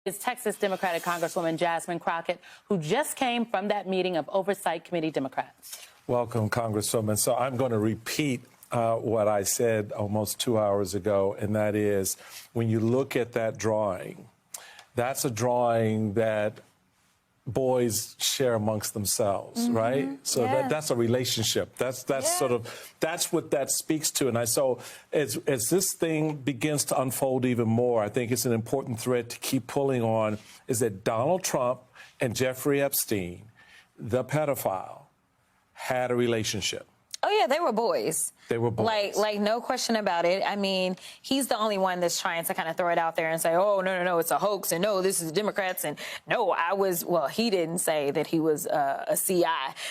is Texas Democratic Congresswoman Jasmine Crockett, who just came from that meeting of Oversight Committee Democrats. Welcome, Congresswoman. So I'm going to repeat what I said almost 2 hours ago, and that is, when you look at that drawing, that's a drawing that boys share amongst themselves, right? So that's a relationship. That's sort of, that's what that speaks to. And so as this thing begins to unfold even more, I think it's an important thread to keep pulling on, is that Donald Trump and Jeffrey Epstein, the pedophile, had a relationship. Oh, yeah, they were boys. They were boys. Like no question about it. I mean, he's the only one that's trying to kind of throw it out there and say, oh, no, it's a hoax, and no, this is Democrats, and no, I was, well, he didn't say that he was a CI,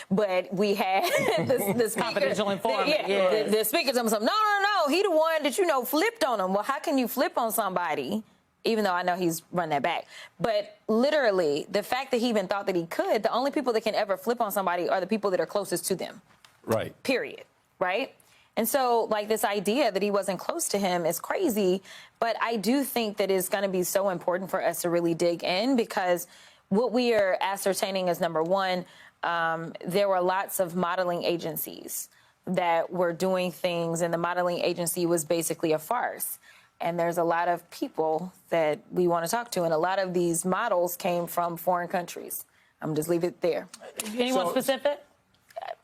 but we had the speaker. Confidential informant. The speaker told me something. No, he the one that, you know, flipped on him. Well, how can you flip on somebody? Even though I know he's run that back. But literally, the fact that he even thought that he could, the only people that can ever flip on somebody are the people that are closest to them. Right. Period. Right? And so, like, this idea that he wasn't close to him is crazy, but I do think that it's going to be so important for us to really dig in, because what we are ascertaining is, number one, there were lots of modeling agencies that were doing things, and the modeling agency was basically a farce. And there's a lot of people that we want to talk to, and a lot of these models came from foreign countries. I'm just leave it there. Anyone specific?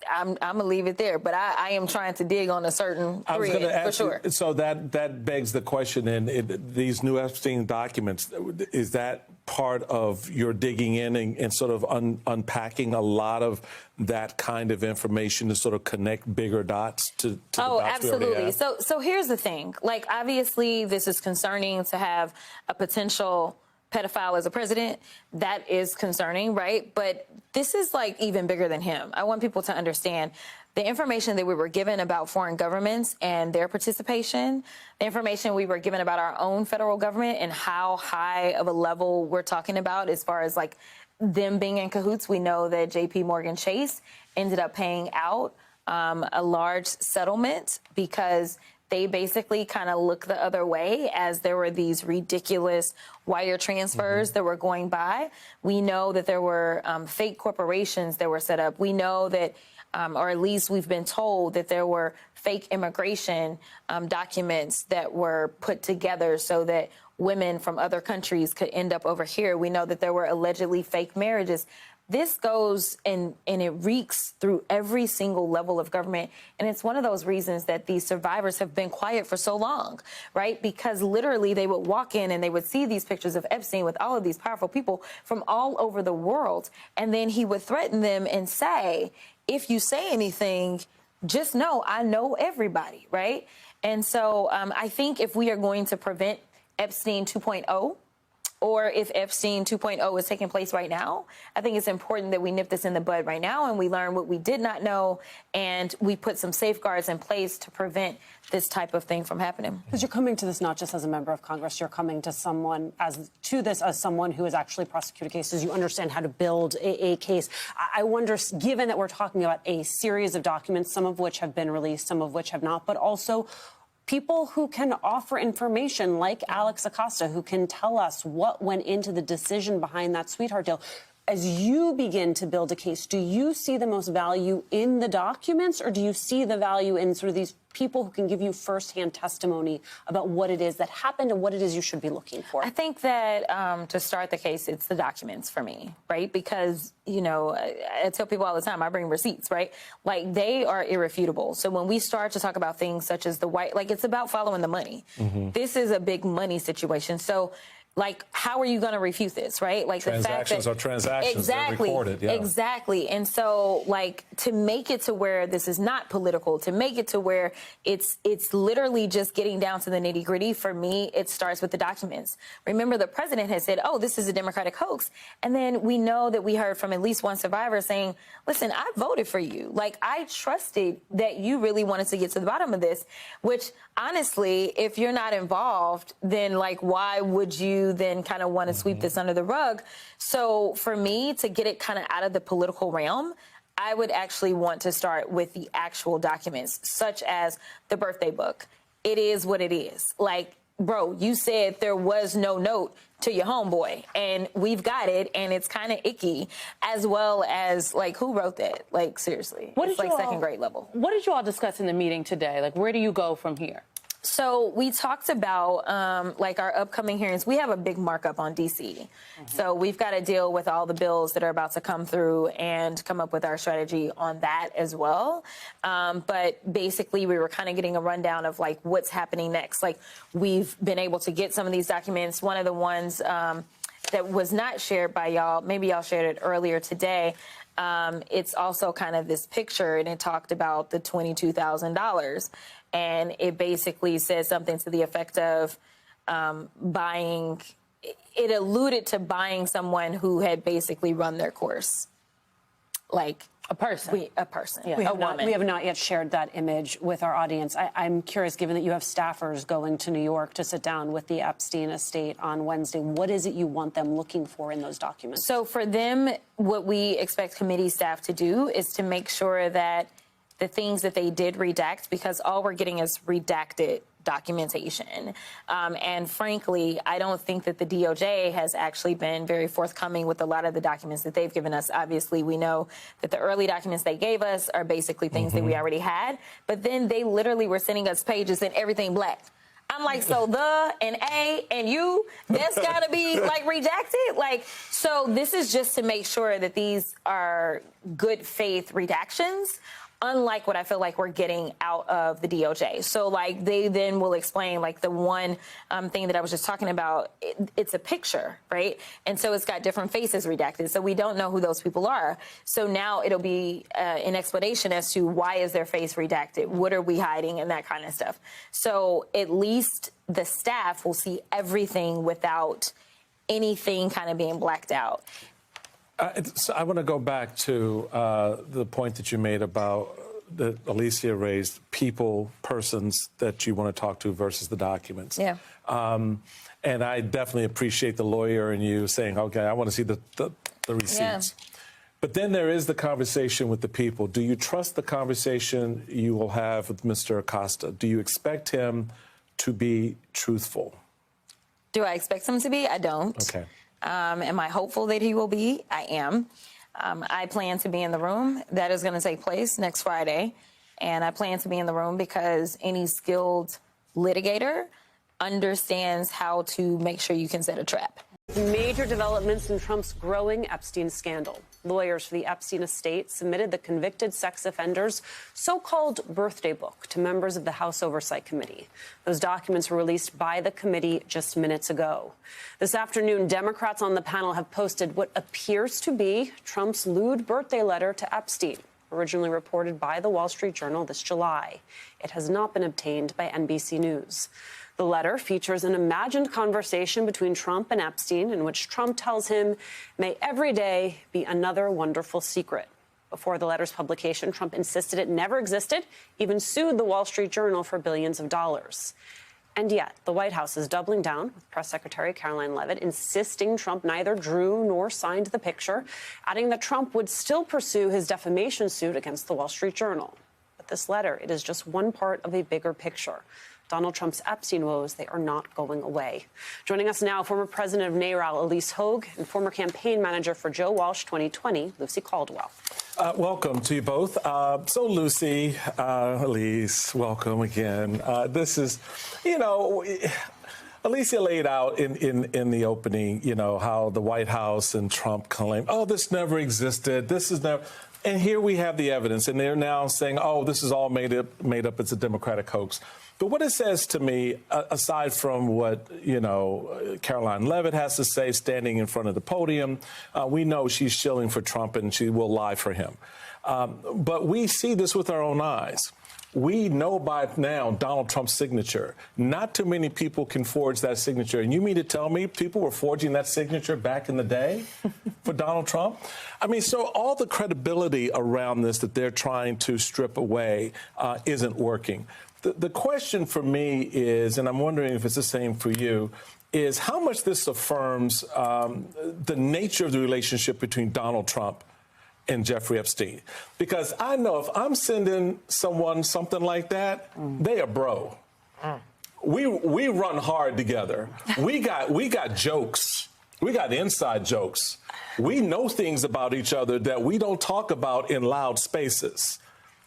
I'm going to leave it there, but I am trying to dig on a certain thread, for sure. So that begs the question, and these new Epstein documents, is that part of your digging in and sort of unpacking a lot of that kind of information to sort of connect bigger dots to the dots absolutely. So here's the thing. Like, obviously, this is concerning to have a potential pedophile as a president. That is concerning, right? But this is like even bigger than him. I want people to understand the information that we were given about foreign governments and their participation, the information we were given about our own federal government and how high of a level we're talking about as far as like them being in cahoots. We know that JP Morgan Chase ended up paying out a large settlement because they basically kind of looked the other way as there were these ridiculous wire transfers that were going by. We know that there were fake corporations that were set up. We know that, or at least we've been told that there were fake immigration documents that were put together so that women from other countries could end up over here. We know that there were allegedly fake marriages. This goes and it reeks through every single level of government. And it's one of those reasons that these survivors have been quiet for so long, right? Because literally they would walk in and they would see these pictures of Epstein with all of these powerful people from all over the world. And then he would threaten them and say, if you say anything, just know I know everybody, right? And so I think if we are going to prevent Epstein 2.0, or if Epstein 2.0 is taking place right now, I think it's important that we nip this in the bud right now and we learn what we did not know and we put some safeguards in place to prevent this type of thing from happening. Because you're coming to this not just as a member of Congress, you're coming to someone as someone who has actually prosecuted cases. You understand how to build a case. I wonder, given that we're talking about a series of documents, some of which have been released, some of which have not, but also people who can offer information like Alex Acosta, who can tell us what went into the decision behind that sweetheart deal. As you begin to build a case, do you see the most value in the documents, or do you see the value in sort of these people who can give you firsthand testimony about what it is that happened and what it is you should be looking for? I think that to start the case, it's the documents for me, right? Because, you know, I tell people all the time, I bring receipts, right? Like, they are irrefutable. So when we start to talk about things such as the white, like, it's about following the money. This is a big money situation. So, like, how are you going to refute this, right? Like, transactions the fact that, are transactions. Exactly. They're recorded, yeah. Exactly. And so, like, to make it to where this is not political, to make it to where it's literally just getting down to the nitty gritty, for me, it starts with the documents. Remember, the president has said, oh, this is a Democratic hoax. And then we know that we heard from at least one survivor saying, listen, I voted for you. Like, I trusted that you really wanted to get to the bottom of this, which honestly, if you're not involved, then, like, why would you then kind of want to sweep this under the rug? So for me to get it kind of out of the political realm, I would actually want to start with the actual documents, such as the birthday book. It is what it is. Like, bro, you said there was no note to your homeboy, and we've got it, and it's kind of icky, as well as, like, who wrote that? Like, seriously. It's like second grade level. What did you all discuss in the meeting today? Like, where do you go from here? So we talked about, like, our upcoming hearings. We have a big markup on D.C. So we've got to deal with all the bills that are about to come through and come up with our strategy on that as well. But basically, we were kind of getting a rundown of, like, what's happening next. Like, we've been able to get some of these documents. One of the ones that was not shared by y'all, maybe y'all shared it earlier today, it's also kind of this picture, and it talked about the $22,000. And it basically says something to the effect of buying, it alluded to buying someone who had basically run their course. Like a person. A person. Yeah. We have not yet shared that image with our audience. I'm curious, given that you have staffers going to New York to sit down with the Epstein estate on Wednesday, what is it you want them looking for in those documents? So for them, what we expect committee staff to do is to make sure that the things that they did redact, because all we're getting is redacted documentation. And frankly, I don't think that the DOJ has actually been very forthcoming with a lot of the documents that they've given us. Obviously, we know that the early documents they gave us are basically things that we already had, but then they literally were sending us pages and everything black. I'm like, so the and A and you, that's gotta be like redacted. Like, so this is just to make sure that these are good faith redactions, unlike what I feel like we're getting out of the DOJ. So, like, they then will explain, like, the one thing that I was just talking about, it's a picture, right? And so it's got different faces redacted, so we don't know who those people are. So now it'll be an explanation as to why is their face redacted, what are we hiding, and that kind of stuff. So at least the staff will see everything without anything kind of being blacked out. So I want to go back to the point that you made about that Alicia raised, persons that you want to talk to versus the documents. Yeah. And I definitely appreciate the lawyer and you saying, okay, I want to see the receipts. Yeah. But then there is the conversation with the people. Do you trust the conversation you will have with Mr. Acosta? Do you expect him to be truthful? Do I expect him to be? I don't. Okay. Am I hopeful that he will be? I am. I plan to be in the room. That is going to take place next Friday. And I plan to be in the room because any skilled litigator understands how to make sure you can set a trap. Major developments in Trump's growing Epstein scandal. Lawyers for the Epstein estate submitted the convicted sex offender's so-called birthday book to members of the House Oversight Committee. Those documents were released by the committee just minutes ago. This afternoon, Democrats on the panel have posted what appears to be Trump's lewd birthday letter to Epstein, originally reported by the Wall Street Journal this July. It has not been obtained by NBC News. The letter features an imagined conversation between Trump and Epstein in which Trump tells him, "May every day be another wonderful secret." Before the letter's publication, Trump insisted it never existed, even sued the Wall Street Journal for billions of dollars. And yet, the White House is doubling down, with Press Secretary Caroline Leavitt insisting Trump neither drew nor signed the picture, adding that Trump would still pursue his defamation suit against the Wall Street Journal. But this letter, it is just one part of a bigger picture. Donald Trump's Epstein woes, they are not going away. Joining us now, former president of NARAL, Elise Hogue, and former campaign manager for Joe Walsh 2020, Lucy Caldwell. Welcome to you both. So, Lucy, Elise, welcome again. This is, you know, Alicia laid out in the opening, you know, how the White House and Trump claim, oh, this never existed, this is never... And here we have the evidence, and they're now saying, oh, this is all made up, it's a Democratic hoax. But what it says to me, aside from what, you know, Caroline Leavitt has to say standing in front of the podium, we know she's shilling for Trump and she will lie for him. But we see this with our own eyes. We know by now Donald Trump's signature. Not too many people can forge that signature. And you mean to tell me people were forging that signature back in the day for Donald Trump? I mean, so all the credibility around this that they're trying to strip away isn't working. The question for me is, and I'm wondering if it's the same for you, is how much this affirms the nature of the relationship between Donald Trump and Jeffrey Epstein. Because I know if I'm sending someone something like that, they are bro. we run hard together. We got jokes. We got inside jokes. We know things about each other that we don't talk about in loud spaces.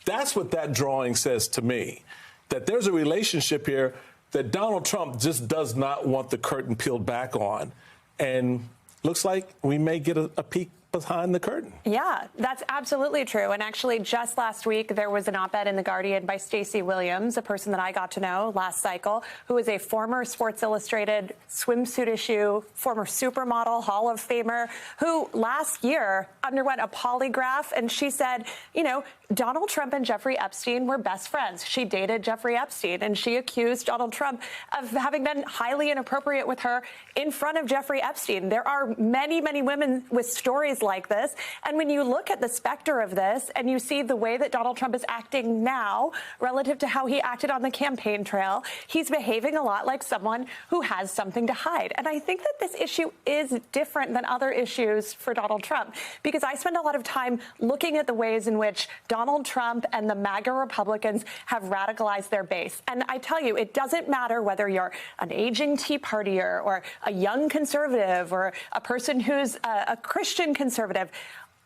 That's what that drawing says to me, that there's a relationship here that Donald Trump just does not want the curtain peeled back on. And looks like we may get a peek behind the curtain. Yeah, that's absolutely true. And actually, just last week, there was an op-ed in The Guardian by Stacey Williams, a person that I got to know last cycle, who is a former Sports Illustrated swimsuit issue, former supermodel, Hall of Famer, who last year underwent a polygraph. And she said, you know, Donald Trump and Jeffrey Epstein were best friends. She dated Jeffrey Epstein, and she accused Donald Trump of having been highly inappropriate with her in front of Jeffrey Epstein. There are many, many women with stories like this. And when you look at the specter of this and you see the way that Donald Trump is acting now relative to how he acted on the campaign trail, he's behaving a lot like someone who has something to hide. And I think that this issue is different than other issues for Donald Trump, because I spend a lot of time looking at the ways in which Donald Trump and the MAGA Republicans have radicalized their base. And I tell you, it doesn't matter whether you're an aging Tea Partier or a young conservative or a person who's a Christian conservative.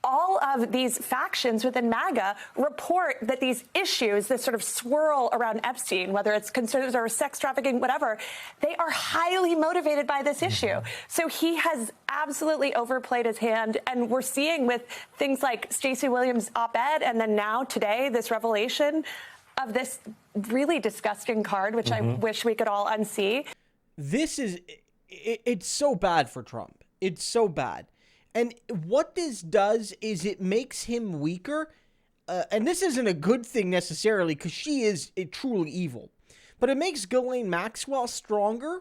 All of these factions within MAGA report that these issues, this sort of swirl around Epstein, whether it's concerns or sex trafficking, whatever, they are highly motivated by this issue. So he has absolutely overplayed his hand. And we're seeing with things like Stacey Williams' op-ed and then now today, this revelation of this really disgusting card, which I wish we could all unsee. This is, it's so bad for Trump. It's so bad. And what this does is it makes him weaker. And this isn't a good thing necessarily, because she is truly evil. But it makes Ghіઝlаіnе Mахwеll stronger,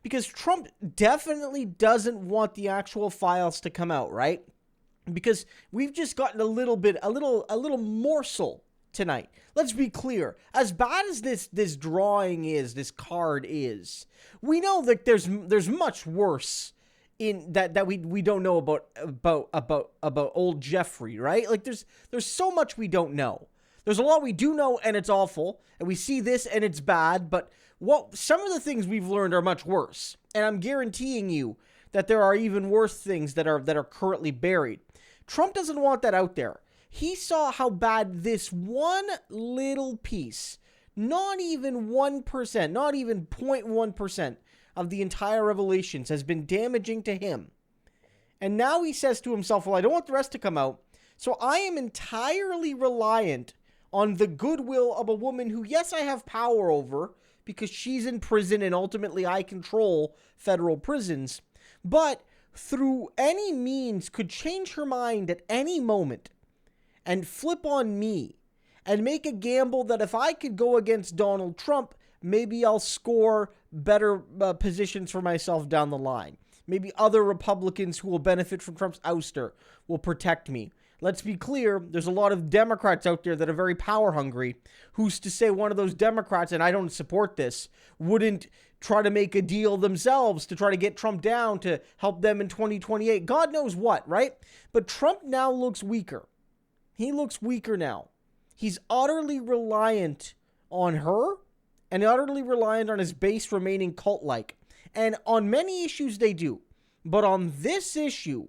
because Trump definitely doesn't want the actual files to come out, right? Because we've just gotten a little morsel tonight. Let's be clear. As bad as this drawing is, this card is, we know that there's much worse in that we don't know about old Jeffrey, right? Like there's so much we don't know. There's a lot we do know, and it's awful, and we see this and it's bad, but some of the things we've learned are much worse. And I'm guaranteeing you that there are even worse things that are currently buried. Trump doesn't want that out there. He saw how bad this one little piece, not even 1%, not even 0.1% of the entire revelations has been damaging to him. And now he says to himself, well, I don't want the rest to come out, so I am entirely reliant on the goodwill of a woman who, yes, I have power over because she's in prison and ultimately I control federal prisons, but through any means could change her mind at any moment and flip on me and make a gamble that if I could go against Donald Trump, maybe I'll score better positions for myself down the line. Maybe other Republicans who will benefit from Trump's ouster will protect me. Let's be clear, there's a lot of Democrats out there that are very power hungry. Who's to say one of those Democrats, and I don't support this, wouldn't try to make a deal themselves to try to get Trump down to help them in 2028? God knows what, right? But Trump now looks weaker. He looks weaker now. He's utterly reliant on her and utterly reliant on his base remaining cult-like. And on many issues they do. But on this issue,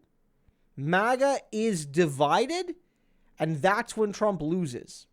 MAGA is divided, and that's when Trump loses.